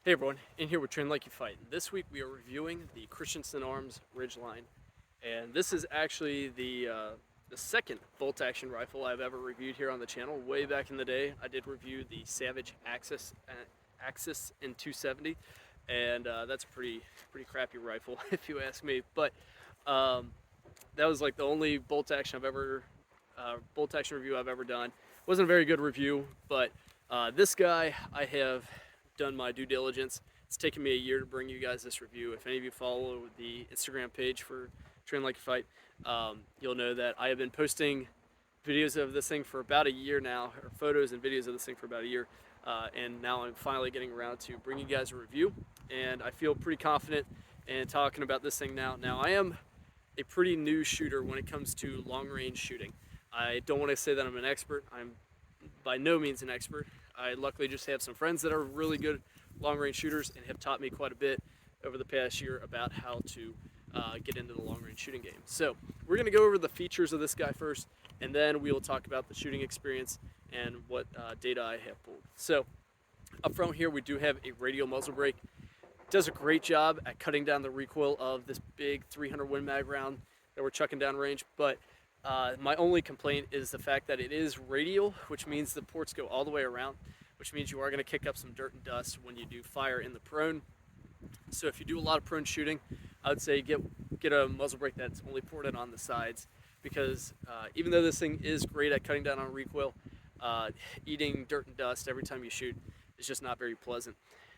Hey everyone, in here with Train Like You Fight. This week we are reviewing the Christensen Arms Ridgeline, and this is actually the second bolt-action rifle I've ever reviewed here on the channel. Way back in the day, I did review the Savage Axis in 270, and that's a pretty crappy rifle if you ask me. But that was like the only bolt-action review I've ever done. Wasn't a very good review, but this guy I have done my due diligence. It's taken me a year to bring you guys this review. If any of you follow the Instagram page for Train Like You Fight, you'll know that I have been posting videos of this thing for about a year now, or photos and videos of this thing for about a year, and now I'm finally getting around to bringing you guys a review, and I feel pretty confident in talking about this thing now. Now, I am a pretty new shooter when it comes to long-range shooting. I don't want to say that I'm an expert. I'm by no means an expert. I luckily just have some friends that are really good long-range shooters and have taught me quite a bit over the past year about how to get into the long-range shooting game. So we're going to go over the features of this guy first, and then we will talk about the shooting experience and what data I have pulled. So up front here, we do have a radial muzzle brake. It does a great job at cutting down the recoil of this big 300 Win Mag round that we're chucking down range, but my only complaint is the fact that it is radial, which means the ports go all the way around, which means you are going to kick up some dirt and dust when you do fire in the prone. So if you do a lot of prone shooting, I would say get a muzzle brake that's only ported on the sides, because even though this thing is great at cutting down on recoil, eating dirt and dust every time you shoot is just not very pleasant.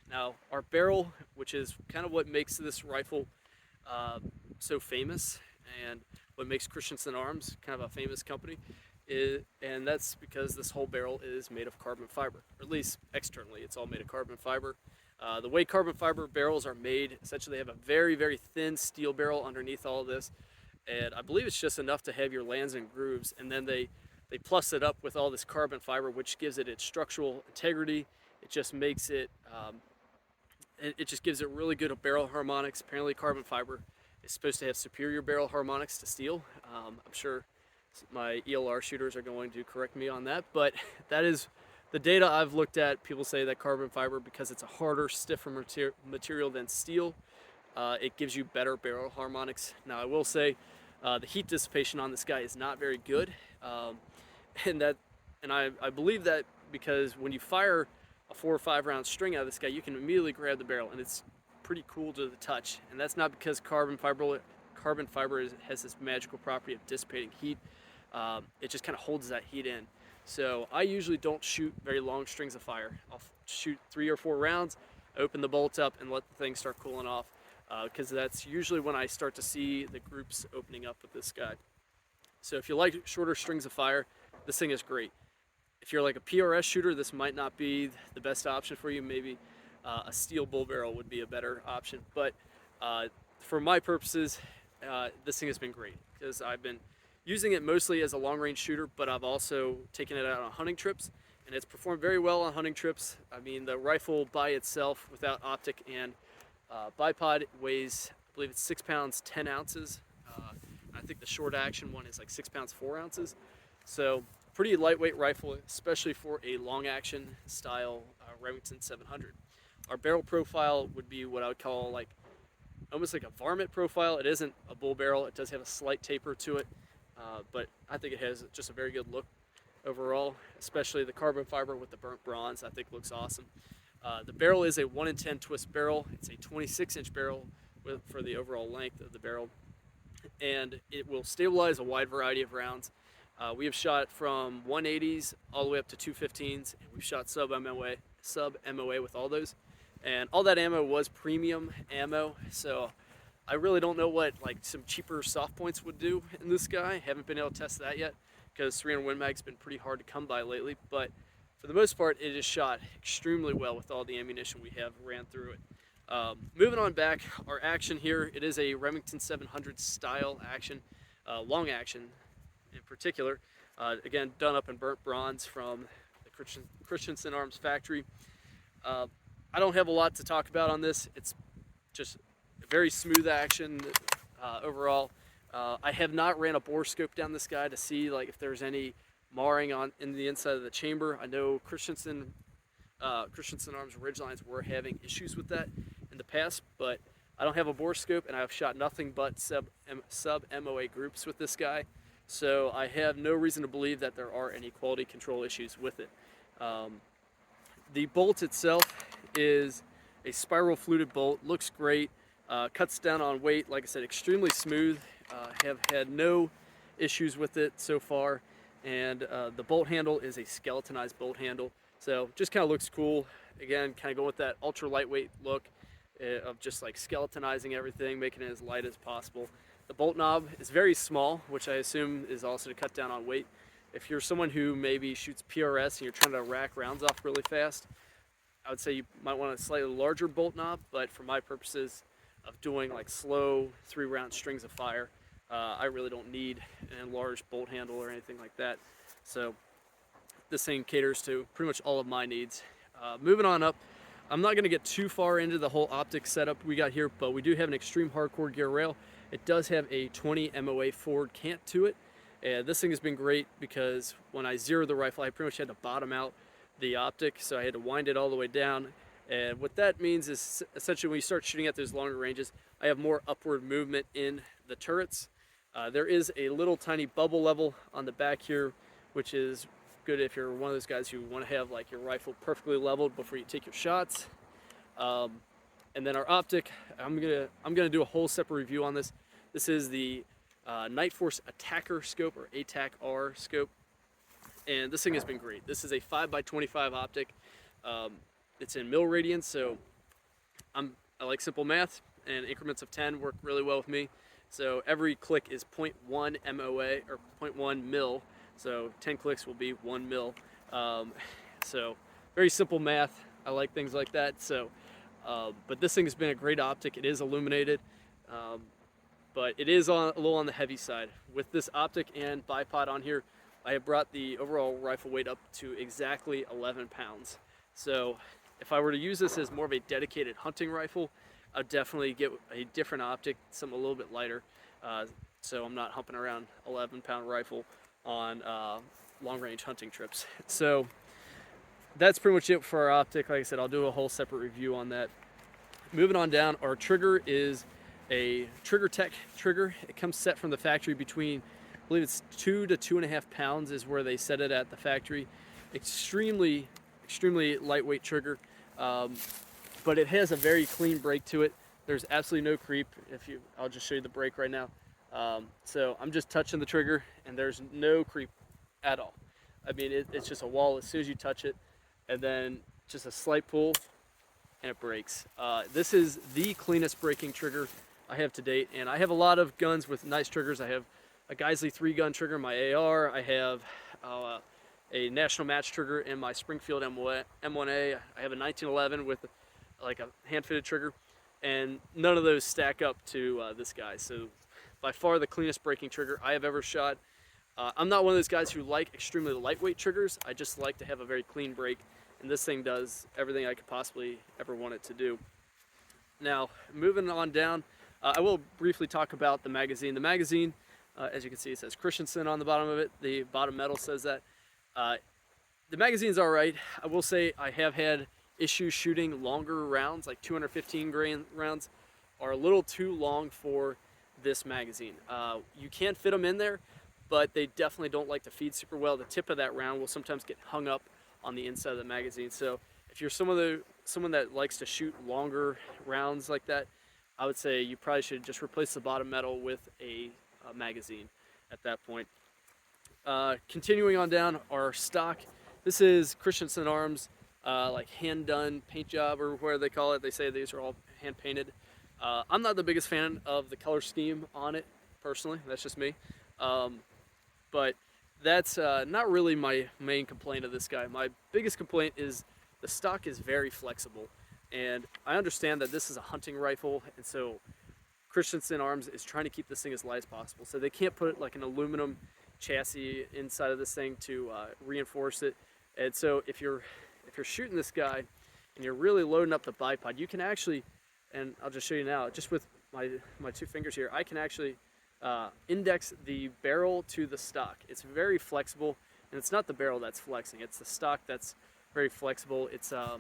Now, our barrel, which is kind of what makes this rifle so famous, and what makes Christensen Arms kind of a famous company, and that's because this whole barrel is made of carbon fiber, or at least externally it's all made of carbon fiber. The way carbon fiber barrels are made, essentially they have a very thin steel barrel underneath all of this, and I believe it's just enough to have your lands and grooves, and then they plus it up with all this carbon fiber, which gives it its structural integrity. It just makes it it just gives it really good barrel harmonics. Apparently carbon fiber is supposed to have superior barrel harmonics to steel. I'm sure my ELR shooters are going to correct me on that, but that is the data I've looked at. People say that carbon fiber, because it's a harder, stiffer material than steel, it gives you better barrel harmonics. Now, I will say the heat dissipation on this guy is not very good, and I believe that because when you fire a 4 or 5 round string out of this guy, you can immediately grab the barrel, and it's pretty cool to the touch. And that's not because carbon fiber has this magical property of dissipating heat. It just kind of holds that heat in. So I usually don't shoot very long strings of fire. I'll shoot 3 or 4 rounds, open the bolt up, and let the thing start cooling off, because that's usually when I start to see the groups opening up with this guy. So if you like shorter strings of fire, this thing is great. If you're like a PRS shooter, this might not be the best option for you. Maybe a steel bull barrel would be a better option, but for my purposes, this thing has been great, because I've been using it mostly as a long-range shooter, but I've also taken it out on hunting trips, and it's performed very well on hunting trips. I mean, the rifle by itself, without optic and bipod, weighs, I believe it's 6 pounds 10 ounces. I think the short action one is like 6 pounds 4 ounces. So pretty lightweight rifle, especially for a long action style Remington 700. Our barrel profile would be what I would call like almost like a varmint profile. It isn't a bull barrel. It does have a slight taper to it, but I think it has just a very good look overall, especially the carbon fiber with the burnt bronze. I think looks awesome. The barrel is a 1 in 10 twist barrel. It's a 26-inch barrel for the overall length of the barrel, and it will stabilize a wide variety of rounds. We have shot from 180s all the way up to 215s, and we've shot sub MOA with all those. And all that ammo was premium ammo, so I really don't know what like some cheaper soft points would do in this guy. Haven't been able to test that yet, because 300 Win Mag's been pretty hard to come by lately. But for the most part, it is shot extremely well with all the ammunition we have ran through it. Moving on back, our action here, it is a Remington 700 style action, long action in particular. Again, done up in burnt bronze from the Christensen Arms factory. I don't have a lot to talk about on this. It's just a very smooth action overall. I have not ran a bore scope down this guy to see like if there's any marring in the inside of the chamber. I know Christensen Christensen Arms Ridgelines were having issues with that in the past, but I don't have a bore scope, and I've shot nothing but sub MOA groups with this guy, so I have no reason to believe that there are any quality control issues with it. The bolt itself is a spiral fluted bolt, looks great, cuts down on weight, like I said, extremely smooth. Have had no issues with it so far, and the bolt handle is a skeletonized bolt handle, so just kind of looks cool. Again, kind of going with that ultra lightweight look of just like skeletonizing everything, making it as light as possible. The bolt knob is very small, which I assume is also to cut down on weight. If you're someone who maybe shoots PRS and you're trying to rack rounds off really fast, I would say you might want a slightly larger bolt knob, but for my purposes of doing like slow 3-round strings of fire, I really don't need an enlarged bolt handle or anything like that. So this thing caters to pretty much all of my needs. Moving on up, I'm not going to get too far into the whole optic setup we got here, but we do have an extreme hardcore gear rail. It does have a 20 MOA forward cant to it. And this thing has been great because when I zeroed the rifle, I pretty much had to bottom out the optic, so I had to wind it all the way down. And what that means is essentially when you start shooting at those longer ranges, I have more upward movement in the turrets. There is a little tiny bubble level on the back here, which is good if you're one of those guys who want to have like your rifle perfectly leveled before you take your shots. And then our optic, I'm gonna do a whole separate review on this. This is the Night Force Attacker scope, or ATAC-R scope, and this thing has been great. This is a 5x25 optic. It's in mil radians, so I like simple math, and increments of 10 work really well with me. So every click is 0.1 MOA, or 0.1 mil, so 10 clicks will be 1 mil. So very simple math. I like things like that. So, but this thing has been a great optic. It is illuminated. But it is a little on the heavy side. With this optic and bipod on here, I have brought the overall rifle weight up to exactly 11 pounds. So if I were to use this as more of a dedicated hunting rifle, I'd definitely get a different optic, something a little bit lighter, so I'm not humping around 11-pound rifle on long-range hunting trips. So that's pretty much it for our optic. Like I said, I'll do a whole separate review on that. Moving on down, our trigger is a Trigger Tech trigger. It comes set from the factory between, I believe it's 2 to 2.5 pounds is where they set it at the factory. Extremely lightweight trigger, but it has a very clean break to it. There's absolutely no creep. I'll just show you the break right now. So I'm just touching the trigger and there's no creep at all. I mean, it's just a wall as soon as you touch it, and then just a slight pull and it breaks. This is the cleanest breaking trigger I have to date, and I have a lot of guns with nice triggers. I have a Geisley 3-gun trigger in my AR. I have a National Match trigger in my Springfield M1A. I have a 1911 with like a hand-fitted trigger, and none of those stack up to this guy. So by far the cleanest breaking trigger I have ever shot. I'm not one of those guys who like extremely lightweight triggers. I just like to have a very clean break, and this thing does everything I could possibly ever want it to do. Now, moving on down, I will briefly talk about the magazine. The magazine, as you can see, it says Christensen on the bottom of it. The bottom metal says that. The magazine's all right. I will say I have had issues shooting longer rounds, like 215 grain rounds are a little too long for this magazine. You can fit them in there, but they definitely don't like to feed super well. The tip of that round will sometimes get hung up on the inside of the magazine. So if you're someone that likes to shoot longer rounds like that, I would say you probably should just replace the bottom metal with a magazine at that point. Continuing on down, our stock. This is Christensen Arms, like hand-done paint job, or whatever they call it. They say these are all hand-painted. I'm not the biggest fan of the color scheme on it, personally. That's just me. But that's not really my main complaint of this guy. My biggest complaint is the stock is very flexible. And I understand that this is a hunting rifle, and so Christensen Arms is trying to keep this thing as light as possible. So they can't put like an aluminum chassis inside of this thing to reinforce it. And so if you're shooting this guy and you're really loading up the bipod, you can actually, and I'll just show you now, just with my 2 fingers here, I can actually index the barrel to the stock. It's very flexible, and it's not the barrel that's flexing, it's the stock that's very flexible. It's I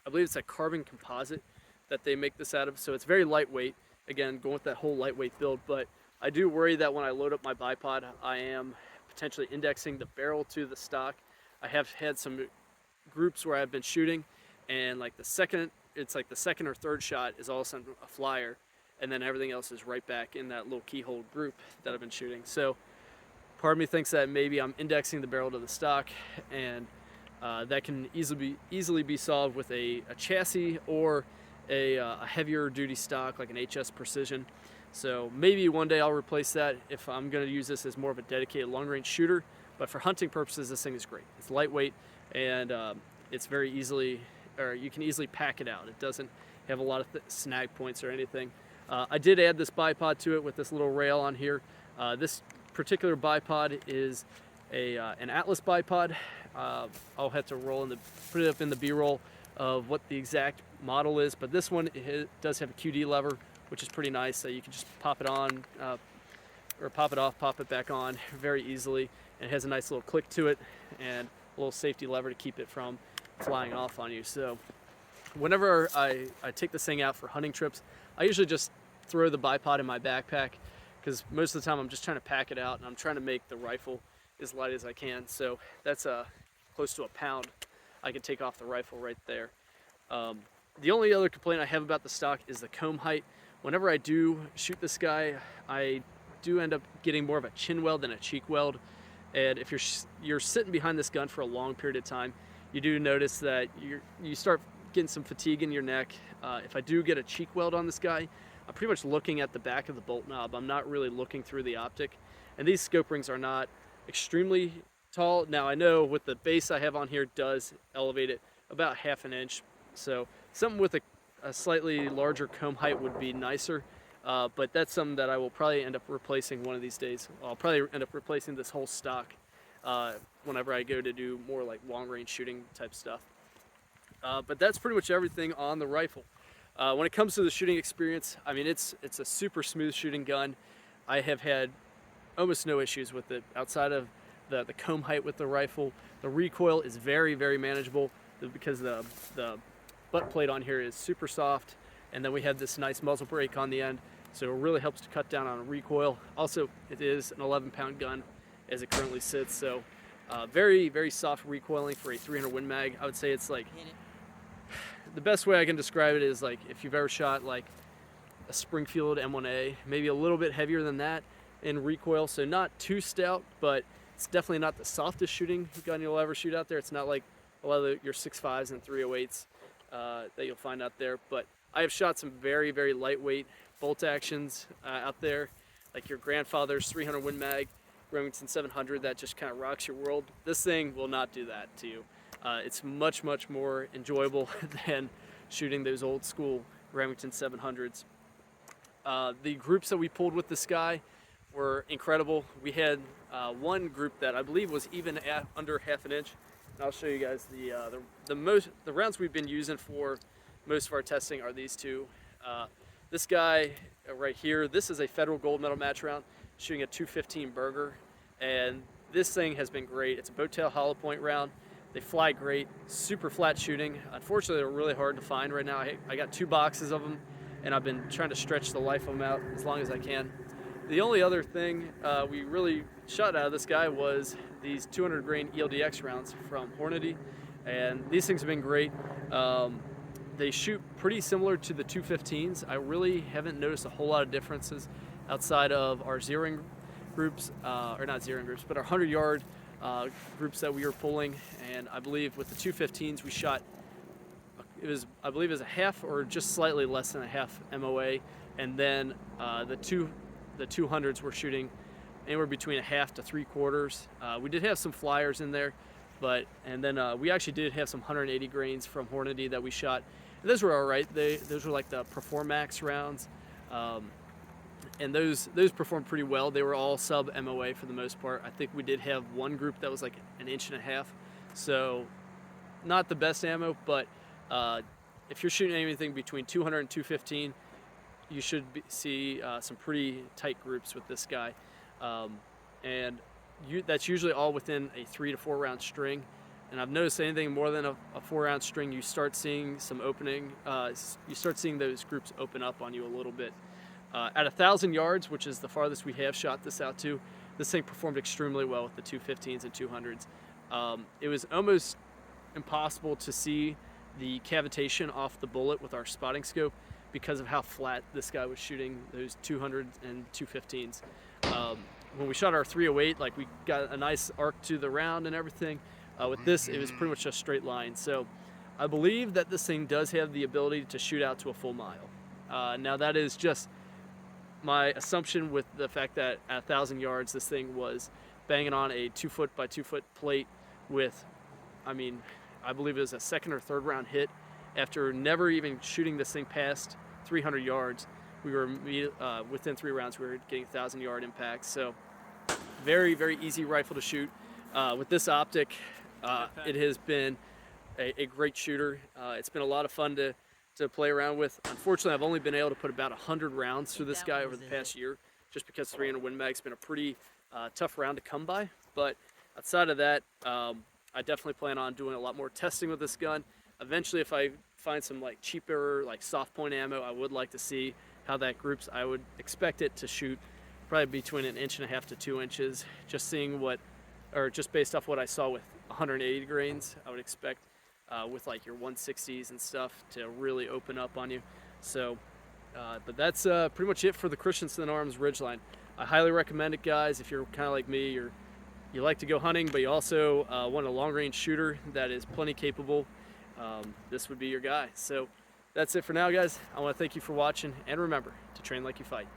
believe it's a carbon composite that they make this out of, so it's very lightweight. Again, going with that whole lightweight build, but I do worry that when I load up my bipod, I am potentially indexing the barrel to the stock. I have had some groups where I've been shooting, and like the second or third shot is all of a sudden a flyer, and then everything else is right back in that little keyhole group that I've been shooting. So part of me thinks that maybe I'm indexing the barrel to the stock, and that can easily be solved with a chassis or a heavier duty stock like an HS Precision. So maybe one day I'll replace that if I'm going to use this as more of a dedicated long range shooter. But for hunting purposes, this thing is great. It's lightweight, and it's very easily, or you can easily pack it out. It doesn't have a lot of snag points or anything. I did add this bipod to it with this little rail on here. This particular bipod is an Atlas bipod. I'll have to put it up in the B-roll of what the exact model is, but this one does have a QD lever, which is pretty nice. So you can just pop it on, or pop it off, pop it back on very easily. And it has a nice little click to it and a little safety lever to keep it from flying off on you. So whenever I take this thing out for hunting trips, I usually just throw the bipod in my backpack, because most of the time I'm just trying to pack it out and I'm trying to make the rifle as light as I can. So that's close to a pound I can take off the rifle right there. The only other complaint I have about the stock is the comb height. Whenever I do shoot this guy, I do end up getting more of a chin weld than a cheek weld. And if you're sitting behind this gun for a long period of time, you do notice that you start getting some fatigue in your neck. If I do get a cheek weld on this guy, I'm pretty much looking at the back of the bolt knob. I'm not really looking through the optic. And these scope rings are not extremely tall. Now I know with the base I have on here does elevate it about ½ an inch. So something with a slightly larger comb height would be nicer. But that's something that I will probably end up replacing one of these days. I'll probably end up replacing this whole stock whenever I go to do more like long range shooting type stuff. But that's pretty much everything on the rifle. When it comes to the shooting experience, I mean, it's a super smooth shooting gun. I have had almost no issues with it outside of the comb height with the rifle. The recoil is very, very manageable because the butt plate on here is super soft, and then we have this nice muzzle brake on the end, so it really helps to cut down on recoil. Also, it is an 11-pound gun as it currently sits, so very, very soft recoiling for a 300 Win Mag. I would say it's like, the best way I can describe it is like if you've ever shot like a Springfield M1A, maybe a little bit heavier than that in recoil, so not too stout, but it's definitely not the softest shooting gun you'll ever shoot out there. It's not like a lot of your 6.5s and 308s that you'll find out there, but I have shot some very, very lightweight bolt actions out there, like your grandfather's 300 Win Mag, Remington 700, that just kind of rocks your world. This thing will not do that to you. It's much, much more enjoyable than shooting those old school Remington 700s. The groups that we pulled with this guy were incredible. We had one group that I believe was even at under ½ an inch. And I'll show you guys the rounds we've been using for most of our testing are these two. This guy right here, this is a Federal Gold Medal match round, shooting a 215 Burger, and this thing has been great. It's a boat tail hollow point round. They fly great, super flat shooting. Unfortunately, they're really hard to find right now. I got 2 boxes of them, and I've been trying to stretch the life of them out as long as I can. The only other thing we really shot out of this guy was these 200 grain ELDX rounds from Hornady, and these things have been great. They shoot pretty similar to the 215s. I really haven't noticed a whole lot of differences outside of our zeroing groups, or not zeroing groups, but our 100-yard groups that we were pulling. And I believe with the 215s we shot, I believe it was a half or just slightly less than a half MOA, and then the 200s were shooting anywhere between a half to 3/4. We did have some flyers in there, and then we actually did have some 180 grains from Hornady that we shot. And those were all right. Those were like the Performax rounds, and those performed pretty well. They were all sub MOA for the most part. I think we did have one group that was like 1.5 inches, so not the best ammo, but if you're shooting anything between 200 and 215, you should see some pretty tight groups with this guy, and that's usually all within a 3 to 4 round string. and I've noticed anything more than a 4-ounce string, you start seeing some opening. You start seeing those groups open up on you a little bit. At 1,000 yards, which is the farthest we have shot this out to, this thing performed extremely well with the 215s and 200s. It was almost impossible to see the cavitation off the bullet with our spotting scope because of how flat this guy was shooting those 200s and 215s. When we shot our 308, like, we got a nice arc to the round and everything. With this, it was pretty much a straight line. So I believe that this thing does have the ability to shoot out to a full mile. Now that is just my assumption with the fact that at 1,000 yards, this thing was banging on a 2-foot by 2-foot plate with, I believe it was a 2nd or 3rd round hit. After never even shooting this thing past 300 yards, we were within 3 rounds, we were getting 1,000-yard impacts. So very, very easy rifle to shoot. With this optic, it has been a great shooter. It's been a lot of fun to play around with. Unfortunately, I've only been able to put about 100 rounds through this guy over the past year, just because 300 Win Mag's been a pretty tough round to come by. But outside of that, I definitely plan on doing a lot more testing with this gun. Eventually, if I find some like cheaper, like soft point ammo, I would like to see how that groups. I would expect it to shoot probably between 1.5 inches to 2 inches. Just seeing what, or just based off what I saw with 180 grains, I would expect with like your 160s and stuff to really open up on you. So, but that's pretty much it for the Christensen Arms Ridgeline. I highly recommend it, guys. If you're kind of like me, you like to go hunting, but you also want a long-range shooter that is plenty capable, this would be your guy. So that's it for now, guys. I want to thank you for watching, and remember to train like you fight.